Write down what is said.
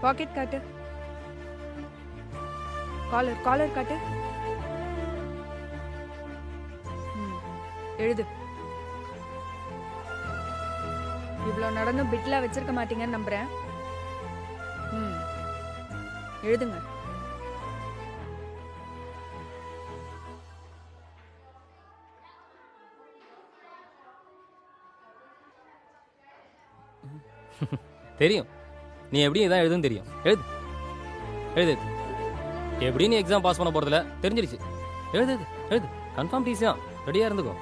Packet காட்டு. Collar collar காட்டு. எழுது. இவ்வளவு நடந்தும் பிட்ல வச்சிருக்க மாட்டீங்கன்னு நம்புறேன். எழுதுங்க. தெரியும் நீ எப்படி இதான் எழுதுன்னு தெரியும். எழுது எழுது. எப்படி நீ எக்ஸாம் பாஸ் பண்ண போறதில்ல தெரிஞ்சிருச்சு. எழுது எழுது. கன்ஃபார்ம் டீஸியா ரெடியா இருந்துக்கோ.